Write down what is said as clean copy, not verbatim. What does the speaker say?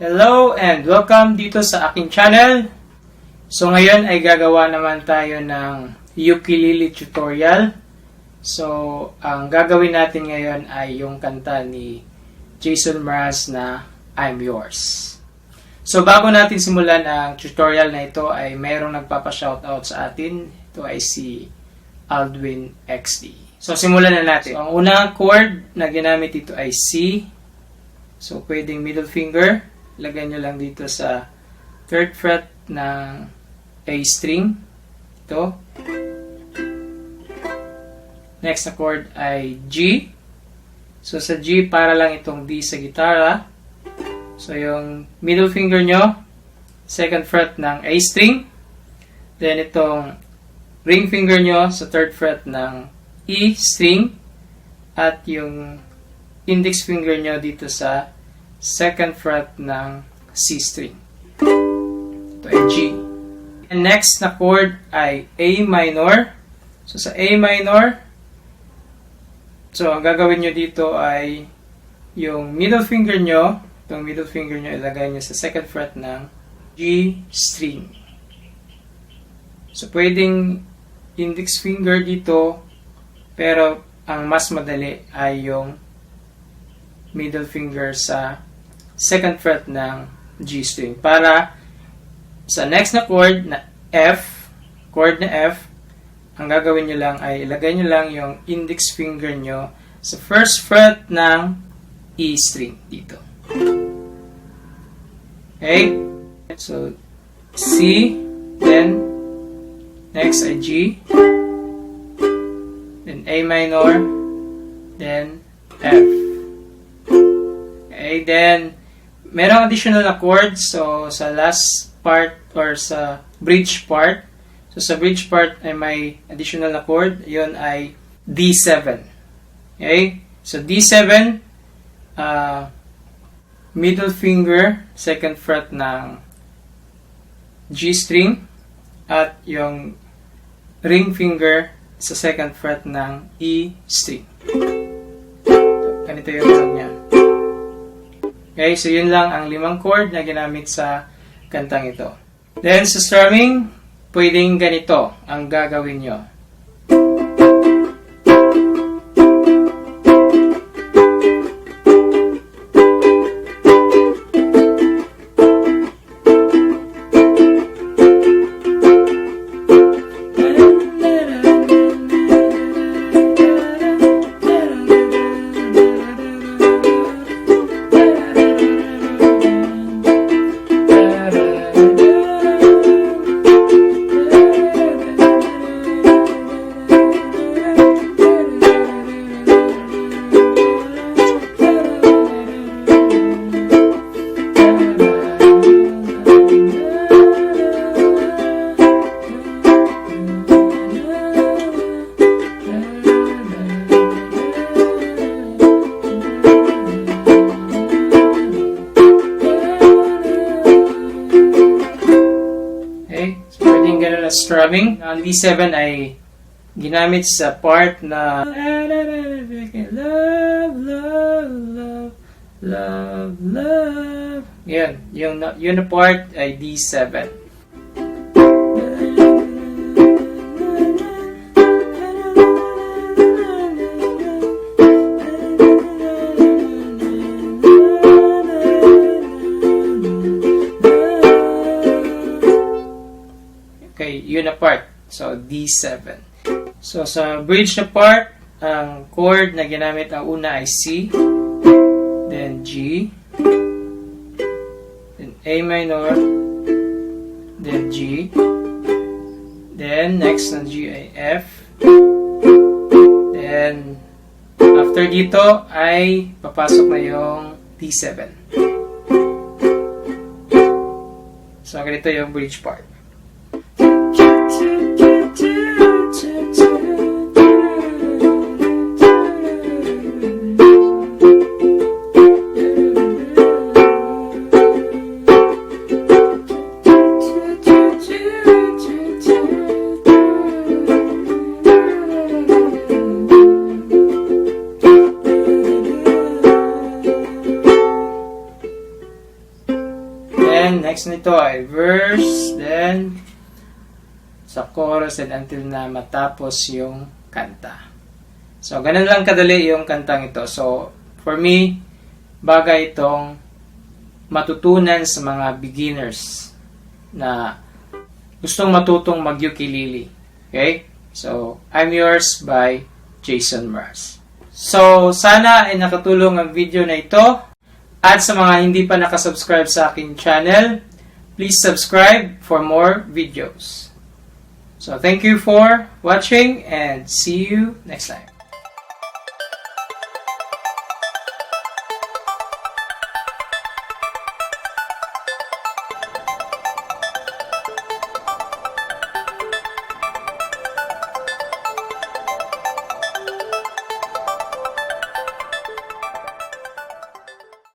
Hello and welcome dito sa aking channel. So ngayon ay gagawa naman tayo ng ukulele tutorial. So ang gagawin natin ngayon ay yung kanta ni Jason Mraz na I'm Yours. So bago natin simulan ang tutorial na ito ay mayroong nagpapa-shoutout sa atin. Ito ay si Aldwin XD. So simulan na natin. So, ang unang chord na ginamit dito ay C. So pwedeng middle finger. Lagyan nyo lang dito sa 3rd fret ng A string. Ito. Next na chord ay G. So sa G, para lang itong D sa gitara. So yung middle finger nyo, 2nd fret ng A string. Then itong ring finger nyo sa 3rd fret ng E string. At yung index finger nyo dito sa 2nd fret ng C string. Ito ay G. And next na chord ay A minor. So sa A minor, so ang gagawin nyo dito ay yung middle finger nyo, itong middle finger nyo ilagay nyo sa 2nd fret ng G string. So pwedeng index finger dito, pero ang mas madali ay yung middle finger sa 2nd fret ng G string. Para sa next na chord na F, chord na F, ang gagawin nyo lang ay ilagay nyo lang yung index finger nyo sa 1st fret ng E string dito. Okay? So, C, then next ay G, then A minor, then F. Okay, then merong additional na chords. So, sa last part or sa bridge part. So, sa bridge part ay may additional na chord. Yun ay D7. Okay? So, D7, middle finger, 2nd fret ng G string. At yung ring finger sa 2nd fret ng E string. Ganito yung tunog niya. Okay, so yun lang ang 5 chord na ginamit sa kantang ito. Then sa strumming, pwedeng ganito ang gagawin nyo. Strumming. Ang D7 ay ginamit sa part na love, love, love, love, love. Yan. Yung na part ay D7. Okay, yun na part. So, D7. So, sa bridge na part, ang chord na ginamit ang una ay C, then G, then A minor, then G, then next na G ay F, then after dito ay papasok na yung D7. So, ganito yung bridge part. next nito ay verse, then sa chorus, and until na matapos yung kanta. So, ganun lang kadali yung kantang ito. So, for me, bagay itong matutunan sa mga beginners na gustong matutong mag-ukulele. Okay? So, I'm Yours by Jason Mraz. So, sana ay nakatulong ang video na ito. At sa mga hindi pa nakasubscribe sa aking channel, please subscribe for more videos. So, thank you for watching and see you next time.